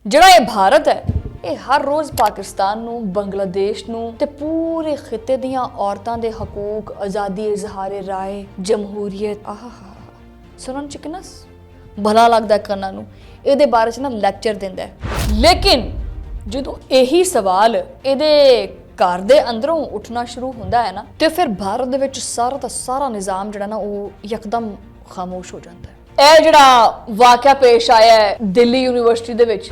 ਜਿਹੜਾ ਇਹ ਭਾਰਤ ਹੈ ਇਹ ਹਰ ਰੋਜ਼ ਪਾਕਿਸਤਾਨ ਨੂੰ ਬੰਗਲਾदेश ਨੂੰ ਤੇ ਪੂਰੇ ਖਿੱਤੇ ਦੀਆਂ ਔਰਤਾਂ ਦੇ ਹਕੂਕ ਆਜ਼ਾਦੀ ਇਜ਼ਹਾਰੇ ਰਾਏ ਜਮਹੂਰੀਅਤ ਸੁਣਨ ਚ ਕਿੰਨਾ ਭਲਾ ਲੱਗਦਾ ਕੰਨਾਂ ਨੂੰ ਇਹਦੇ ਬਾਰੇ ਚ ਨਾ ਲੈਕਚਰ ਦਿੰਦਾ ਹੈ। ਲੇਕਿਨ ਜਦੋਂ ਇਹੀ ਸਵਾਲ ਇਹਦੇ ਘਰ ਦੇ ਅੰਦਰੋਂ ਉੱਠਣਾ ਸ਼ੁਰੂ ਹੁੰਦਾ ਹੈ ਨਾ ਤੇ ਫਿਰ ਭਾਰਤ ਦੇ ਵਿੱਚ ਸਾਰਾ ਦਾ ਸਾਰਾ ਨਿਜ਼ਾਮ ਜਿਹੜਾ ਨਾ ਉਹ ਇੱਕਦਮ ਖਾਮੋਸ਼ ਹੋ ਜਾਂਦਾ ਹੈ। ਇਹ ਜਿਹੜਾ ਵਾਕਿਆ ਪੇਸ਼ ਆਇਆ ਹੈ ਦਿੱਲੀ ਯੂਨੀਵਰਸਿਟੀ ਦੇ ਵਿੱਚ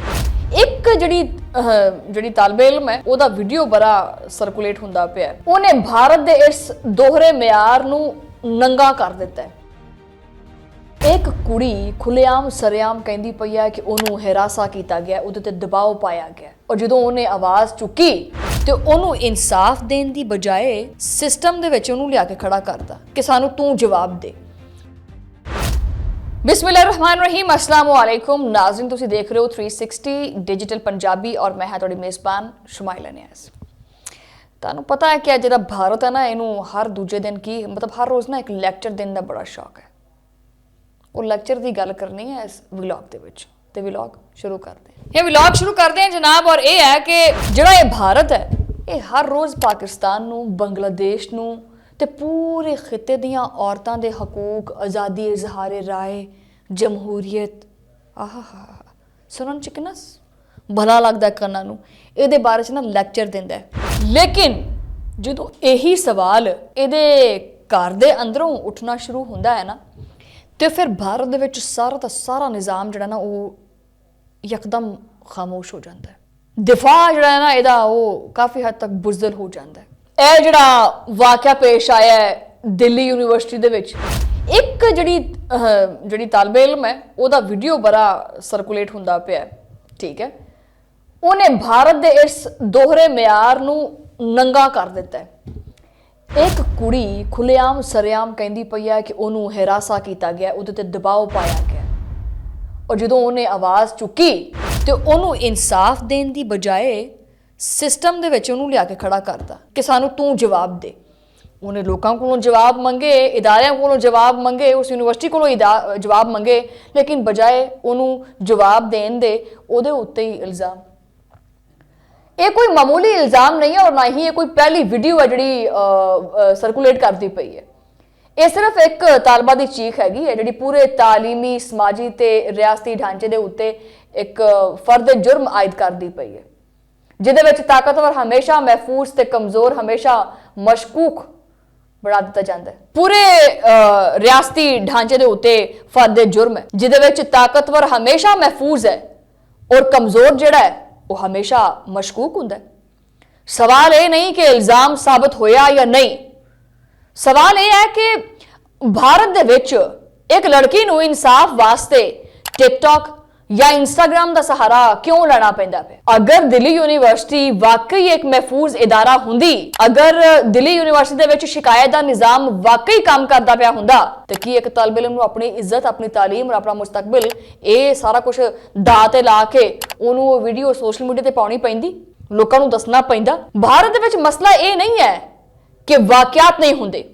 ਇੱਕ ਜਿਹੜੀ ਤਾਲਬੇ ਇਲਮ ਹੈ ਉਹਦਾ ਵੀਡੀਓ ਬੜਾ ਸਰਕੂਲੇਟ ਹੁੰਦਾ ਪਿਆ ਉਹਨੇ ਭਾਰਤ ਦੇ ਇਸ ਦੋਹਰੇ ਮਿਆਰ ਨੂੰ ਨੰਗਾ ਕਰ ਦਿੱਤਾ ਹੈ। ਇੱਕ ਕੁੜੀ ਖੁੱਲੇਆਮ ਸਰੇਆਮ ਕਹਿੰਦੀ ਪਈ ਹੈ ਕਿ ਉਹਨੂੰ ਹਿਰਾਸਾ ਕੀਤਾ ਗਿਆ ਉਹਦੇ ਤੇ ਦਬਾਅ ਪਾਇਆ ਗਿਆ ਔਰ ਜਦੋਂ ਉਹਨੇ ਆਵਾਜ਼ ਚੁੱਕੀ ਤੇ ਉਹਨੂੰ ਇਨਸਾਫ ਦੇਣ ਦੀ ਬਜਾਏ ਸਿਸਟਮ ਦੇ ਵਿੱਚ ਉਹਨੂੰ ਲਿਆ ਕੇ ਖੜਾ ਕਰਦਾ ਕਿ ਸਾਨੂੰ ਤੂੰ ਜਵਾਬ ਦੇ। बिस्मिल्लाहिर्रहमानिर्रहीम अस्सलाम वालेकुम नाज़रीन तुसी देख रहे हो 360 डिजिटल पंजाबी और मैं हाँ तुहाडी मेज़बान शुमाइला नियाज़। तुहानू पता है कि जिहड़ा भारत है ना इनू हर दूजे दिन की मतलब हर रोज़ ना एक लैक्चर देने का बड़ा शौक है। वो लैक्चर की गल करनी है इस व्लॉग दे विच ते व्लॉग शुरू करते हैं। ये व्लॉग शुरू करते हैं जनाब और ये है कि जिहड़ा ये भारत है ये हर रोज़ पाकिस्तान नू बांग्लादेश नू ਤੇ ਪੂਰੇ ਖਿੱਤੇ ਦੀਆਂ ਔਰਤਾਂ ਦੇ ਹਕੂਕ ਆਜ਼ਾਦੀ ਇਜ਼ਹਾਰੇ ਰਾਏ ਜਮਹੂਰੀਅਤ ਸੁਣਨ ਚ ਕਿੰਨਾ ਭਲਾ ਲੱਗਦਾ ਕੰਨਾਂ ਨੂੰ ਇਹਦੇ ਬਾਰੇ ਚ ਨਾ ਲੈਕਚਰ ਦਿੰਦਾ ਹੈ। ਲੇਕਿਨ ਜਦੋਂ ਇਹੀ ਸਵਾਲ ਇਹਦੇ ਘਰ ਦੇ ਅੰਦਰੋਂ ਉੱਠਣਾ ਸ਼ੁਰੂ ਹੁੰਦਾ ਹੈ ਨਾ ਤੇ ਫਿਰ ਭਾਰਤ ਦੇ ਵਿੱਚ ਸਾਰਾ ਦਾ ਸਾਰਾ ਨਿਜ਼ਾਮ ਜਿਹੜਾ ਨਾ ਉਹ ਇੱਕਦਮ ਖਾਮੋਸ਼ ਹੋ ਜਾਂਦਾ ਹੈ। ਦਿਫਾ ਜਿਹੜਾ ਨਾ ਇਹਦਾ ਉਹ ਕਾਫੀ ਹੱਦ ਤੱਕ ਬੁਜ਼ਦਲ ਹੋ ਜਾਂਦਾ ਹੈ। ਇਹ ਜਿਹੜਾ ਵਾਕਿਆ ਪੇਸ਼ ਆਇਆ ਹੈ ਦਿੱਲੀ ਯੂਨੀਵਰਸਿਟੀ ਦੇ ਵਿੱਚ ਇੱਕ ਜਿਹੜੀ ਤਾਲਬੇ ਇਲਮ ਹੈ ਉਹਦਾ ਵੀਡੀਓ ਬੜਾ ਸਰਕੂਲੇਟ ਹੁੰਦਾ ਪਿਆ ਠੀਕ ਹੈ ਉਹਨੇ ਭਾਰਤ ਦੇ ਇਸ ਦੋਹਰੇ ਮਿਆਰ ਨੂੰ ਨੰਗਾ ਕਰ ਦਿੱਤਾ ਹੈ। ਇੱਕ ਕੁੜੀ ਖੁੱਲੇਆਮ ਸਰੇਆਮ ਕਹਿੰਦੀ ਪਈ ਹੈ ਕਿ ਉਹਨੂੰ ਹਿਰਾਸਾ ਕੀਤਾ ਗਿਆ ਉਹਦੇ ਤੇ ਦਬਾਅ ਪਾਇਆ ਗਿਆ ਔਰ ਜਦੋਂ ਉਹਨੇ ਆਵਾਜ਼ ਚੁੱਕੀ ਤੇ ਉਹਨੂੰ ਇਨਸਾਫ ਦੇਣ ਦੀ ਬਜਾਏ ਸਿਸਟਮ ਦੇ ਵਿੱਚ ਉਹਨੂੰ ਲਿਆ ਕੇ ਖੜਾ ਕਰਦਾ ਕਿ ਸਾਨੂੰ ਤੂੰ ਜਵਾਬ ਦੇ। ਉਹਨੇ ਲੋਕਾਂ ਕੋਲੋਂ ਜਵਾਬ ਮੰਗੇ ਇਦਾਰਿਆਂ ਕੋਲੋਂ ਜਵਾਬ ਮੰਗੇ ਉਸ ਯੂਨੀਵਰਸਿਟੀ ਕੋਲੋਂ ਜਵਾਬ ਮੰਗੇ ਲੇਕਿਨ ਬਜਾਏ ਉਹਨੂੰ ਜਵਾਬ ਦੇਣ ਦੇ ਉਹਦੇ ਉੱਤੇ ਹੀ ਇਲਜ਼ਾਮ। ਇਹ ਕੋਈ ਮਾਮੂਲੀ ਇਲਜ਼ਾਮ ਨਹੀਂ ਹੈ ਔਰ ਨਾ ਹੀ ਇਹ ਕੋਈ ਪਹਿਲੀ ਵੀਡੀਓ ਹੈ ਜਿਹੜੀ ਸਰਕੂਲੇਟ ਕਰਦੀ ਪਈ ਹੈ। ਇਹ ਸਿਰਫ ਇੱਕ ਤਾਲਬਾ ਦੀ ਚੀਖ ਹੈਗੀ ਹੈ ਜਿਹੜੀ ਪੂਰੇ ਤਾਲੀਮੀ ਸਮਾਜੀ ਤੇ ਰਿਆਸਤੀ ਢਾਂਚੇ ਦੇ ਉੱਤੇ ਇੱਕ ਫਰਦ ਜੁਰਮ ਆਇਦ ਕਰਦੀ ਪਈ ਹੈ ਜਿਹਦੇ ਵਿੱਚ ਤਾਕਤਵਰ ਹਮੇਸ਼ਾ ਮਹਿਫੂਜ਼ ਤੇ ਕਮਜ਼ੋਰ ਹਮੇਸ਼ਾ ਮਸ਼ਕੂਕ ਬਣਾ ਦਿੱਤਾ ਜਾਂਦਾ ਹੈ। ਪੂਰੇ ਰਿਆਸਤੀ ਢਾਂਚੇ ਦੇ ਉੱਤੇ ਫਰਦ ਜੁਰਮ ਹੈ ਜਿਹਦੇ ਵਿੱਚ ਤਾਕਤਵਰ ਹਮੇਸ਼ਾ ਮਹਿਫੂਜ਼ ਹੈ ਔਰ ਕਮਜ਼ੋਰ ਜਿਹੜਾ ਹੈ ਉਹ ਹਮੇਸ਼ਾ ਮਸ਼ਕੂਕ ਹੁੰਦਾ ਹੈ। ਸਵਾਲ ਇਹ ਨਹੀਂ ਕਿ ਇਲਜ਼ਾਮ ਸਾਬਤ ਹੋਇਆ ਜਾਂ ਨਹੀਂ, ਸਵਾਲ ਇਹ ਹੈ ਕਿ ਭਾਰਤ ਦੇ ਵਿੱਚ ਇੱਕ ਲੜਕੀ ਨੂੰ ਇਨਸਾਫ ਵਾਸਤੇ ਟਿਕਟੌਕ या इंस्टाग्राम का सहारा क्यों लेना पैंदा पे। अगर दिल्ली यूनिवर्सिटी वाकई एक महफूज इदारा हुंदी अगर दिल्ली यूनिवर्सिटी दे विच शिकायत दा निजाम वाकई काम करदा पिया हुंदा ते की एक तालिब इल्म नूं अपनी इज्जत अपनी तालीम और अपना मुस्तकबिल ये सारा कुछ दाऽ ते ला के ओनू वीडियो सोशल मीडिया ते पाउणी पैंदी लोकां नूं दसना पैंदा। भारत दे विच मसला ये नहीं है कि वाकियात नहीं हुंदे,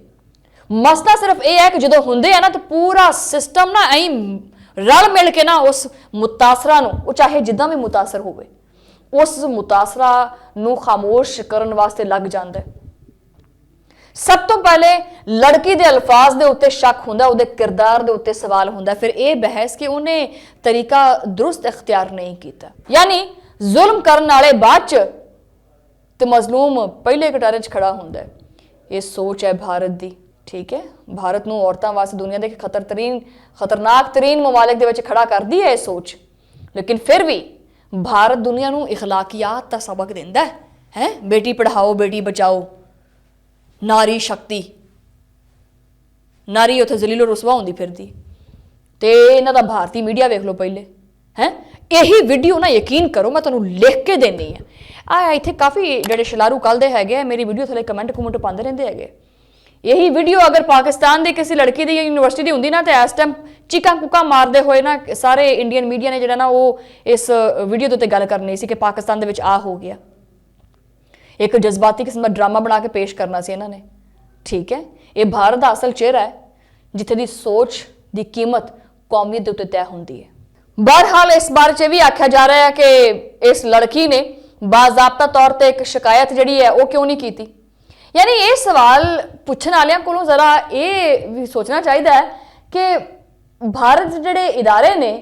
मसला सिर्फ ये है कि जदों हुंदे है ना तो पूरा सिस्टम ना ऐ रल मिल के ना उस मुतासरा नूं चाहे जिद्दां भी मुतासर होवे उस मुतासरा नूं खामोश करन वास्ते लग जांदा है। सब तो पहले लड़की दे अल्फाज दे उत्ते शक हुंदा उहदे किरदार दे उत्ते सवाल हुंदा फिर ये बहस कि उन्हें तरीका दुरुस्त इख्तियार नहीं कीता यानी जुल्म करन वाले बाद च ते मजलूम पहले कटारे च खड़ा हुंदा है। ये सोच है भारत दी ठीक है। भारत नूं औरतां वास्ते दुनिया के खतरनाक तरीन ममालिक दे विच खड़ा करदी है सोच लेकिन फिर भी भारत दुनिया नूं इखलाकियात दा सबक दिंदा है बेटी पढ़ाओ बेटी बचाओ नारी शक्ति नारी उत्थे जलीलो रुसवा होंदी फिरदी ते इन्हां दा भारतीय मीडिया वेख लो पहले है यही वीडियो ना यकीन करो मैं तुहानूं लिख के देनी है इत्थे काफ़ी जिहड़े शलारू कल दे हैगे मेरी वीडियो थले कमेंट कुमेंट पाते रहंदे हैगे। यही वीडियो अगर पाकिस्तान की किसी लड़की की यूनिवर्सिटी की होंगी ना तो इस टाइम चीका कुका मारते हुए ना सारे इंडियन मीडिया ने जो ना वो इस वीडियो के उत्ते गल करनी सी कि पाकिस्तान दे विच आ हो गया एक जज्बाती किस्म का ड्रामा बना के पेश करना सी इन्होंने ठीक है। ये भारत का असल चेहरा है जिथे दी सोच की कीमत कौमीयत के उत्ते तय होंदी है। बहरहाल इस बारे च भी आख्या जा रहा है कि इस लड़की ने बाजाबता तौर पर एक शिकायत जी है वो क्यों नहीं की। यानी ये सवाल पूछने वालियां को जरा ये भी सोचना चाहिए है कि भारत ਜਿਹੜੇ इदारे ने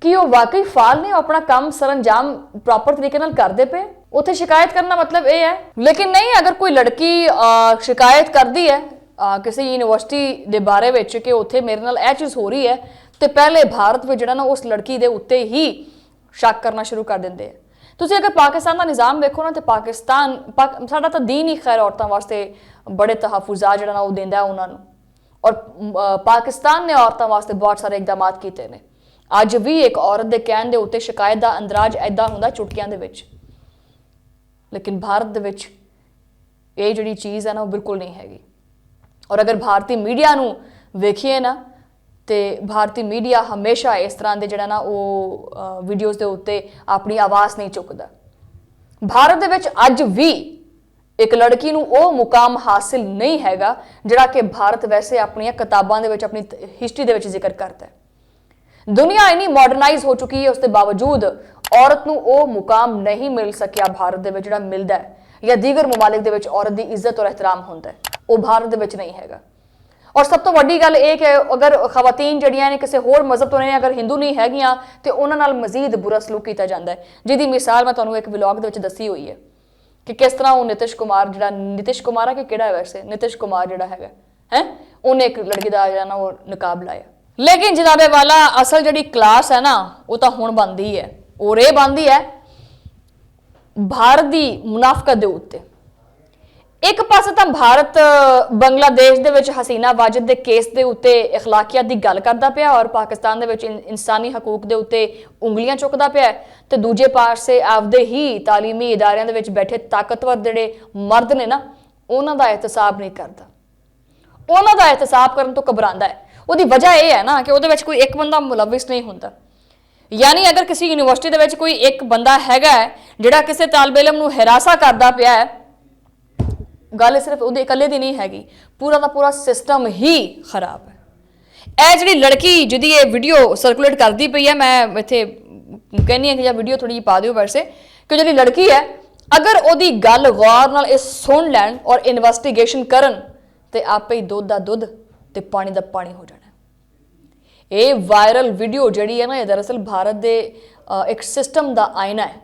कि वो वाकई फाल ने अपना काम सरअंजाम प्रॉपर तरीके नाल करते पे। उत्थे शिकायत करना मतलब ये है, लेकिन नहीं अगर कोई लड़की शिकायत करती है किसी यूनिवर्सिटी के बारे में कि उत्थे मेरे नाल यह चीज़ हो रही है तो पहले भारत में जिहड़ा ना उस लड़की के उत्ते ही शक करना शुरू कर देंगे हैं। तुसीं अगर पाकिस्तान का निज़ाम देखो ना तो पाकिस्तान साडा तो दीन ही खैर औरतों वास्ते बड़े तहफुजात जिहड़ा ना वो दिंदा है उन्होंने, और पाकिस्तान ने औरतों वास्ते बहुत सारे इकदाम किए हैं। अज भी एक औरत के कहण दे उत्ते शिकायत का अंदराज ऐदा हुंदा चुटकियां दे विच, लेकिन भारत दे विच ये जिहड़ी चीज़ है ना वो बिल्कुल नहीं हैगी। और अगर भारतीय मीडिया नूं वेखीए ना तो भारतीय मीडिया हमेशा इस तरह के जिहड़ा ना वो वीडियोज़ के उत्ते अपनी आवाज़ नहीं चुकदा। भारत दे विच अज भी एक लड़की नूं वो मुकाम हासिल नहीं हैगा जिहड़ा कि भारत वैसे अपनी किताबां दे विच अपनी हिस्टरी दे विच जिक्र करता है। दुनिया इन्नी मॉडर्नाइज हो चुकी है, उसके बावजूद औरत नूं वो मुकाम नहीं मिल सकिया भारत दे विच जिहड़ा मिलदा है या दीगर मुमालिक दे विच औरत की इज्जत और एहतराम होंदा है, वो भारत दे विच नहीं हैगा। और सब तो वड्डी गल ये कि अगर खवातीन जड़ियां ने किसी होर मजहब तो ने अगर हिंदू नहीं हैगियां तो उन्हां नाल मजीद बुरा सलूक किया जाता है, जिहदी मिसाल मैं तुहानूं एक व्लॉग दे विच दसी हुई है कि किस तरह वो नीतिश कुमार जिहड़ा नीतिश कुमार है कि किहड़ा है वैसे नीतिश कुमार जिहड़ा हैगा है उन्हें एक लड़की का जिहड़ा ना वो नकाब लाया। लेकिन जनाबे वाला असल जिहड़ी क्लास है ना वो तो हुण बनदी है, और ये बनदी है भारत की मुनाफकत दे उत्ते। एक पासे तो भारत बांग्लादेश दे विच हसीना वाजिद दे केस दे उत्ते इखलाकियत की गल करदा पिया और पाकिस्तान दे विच इंसानी हकूक दे उत्ते उंगलियां चुकदा पिया, तो दूजे पासे आपदे ही तालीमी इदारियां दे विच बैठे ताकतवर जिहड़े मर्द ने ना उन्हां दा एहतसाब नहीं करदा, उन्हां दा एहतसाब करन तो घबरांदा है। उसकी वजह यह है ना कि उहदे विच कोई एक बंदा मुलविस नहीं होंदा। यानी अगर किसी यूनिवर्सिटी दे विच कोई एक बंदा हैगा है जिहड़ा किसी तालिब इलम नूं हिरासा करदा पिया है, गल सिर्फ उहदे इकल्ले दी नहीं हैगी, पूरा का पूरा सिस्टम ही खराब है। यह जिहड़ी लड़की जिहदी ये वीडियो सर्कुलेट करती पई है, मैं इत्थे कहनी है कि वीडियो थोड़ी जी पा दिओ वैसे, कि जिहड़ी लड़की है अगर उहदी गल गौर नाल इस सुन लैन और इन्वेस्टिगेशन करन ते आपे ही दुध दा दुध ते पानी दा पानी हो जाना। ये वायरल वीडियो जिहड़ी है ना ये दरअसल भारत दे एक सिस्टम दा आईना है,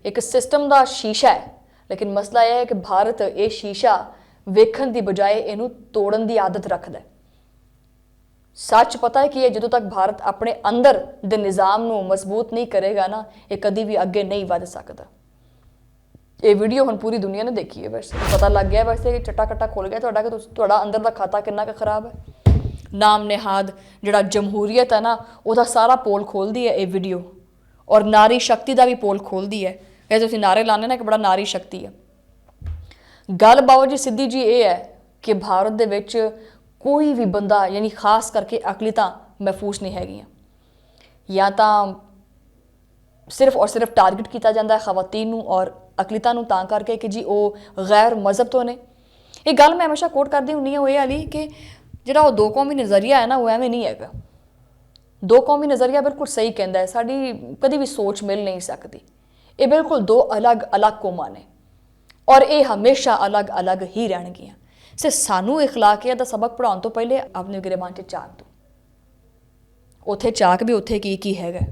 एक सिस्टम दा शीशा है, लेकिन मसला यह है कि भारत ये शीशा वेखण की बजाय इनू तोड़न की आदत रखता है। सच पता है कि जो तक भारत अपने अंदर दे निज़ाम नू मजबूत नहीं करेगा ना ये कभी भी अगे नहीं वध सकता। ये वीडियो हम पूरी दुनिया ने देखी है, वैसे पता लग गया वैसे चट्टा कट्टा खुल गया तुहाडा कि तुहाडा अंदर का खाता कितना का खराब है। नाम निहाद जिहड़ा जमहूरीयत है ना वह सारा पोल खोलती है ये वीडियो, और नारी शक्ति का भी पोल खोलती है। ये तुसीं नारे लाने ना कि बड़ा नारी शक्ति है। गल बाबा जी सीधी जी ये है कि भारत दे विच कोई भी बंदा यानी खास करके अकलीतां महफूज नहीं हैगियां, या तो सिर्फ और सिर्फ टारगेट किया जाता है खवातीन नूं और अकलीतां नूं तां करके कि जी वो गैर मजहब तो ने। ये गल मैं हमेशा कोट करती हुंदी हां वाली कि जिहड़ा वो दो कौमी नज़रिया है ना वो एवें नहीं हैगा। दो कौमी नज़रिया बिल्कुल सही कहता है, साड़ी कभी भी सोच मिल नहीं सकती। ये बिल्कुल दो अलग अलग कौमां ने और ये हमेशा अलग अलग ही रहणगियां। से सानू इखलाकियत दा सबक पढ़ाउण तो पहले अपने गिरबान च झाक दो, उत्थे झाक भी उत्थे की हैगा।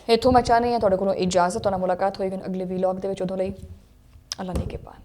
इत्थों मैं चाहनी हाँ तुहाडे कोलों इजाजत, तुहाडे नाल मुलाकात होएगी अगले वीलॉग दे विच। उदों लई अल्लाह ने के पान।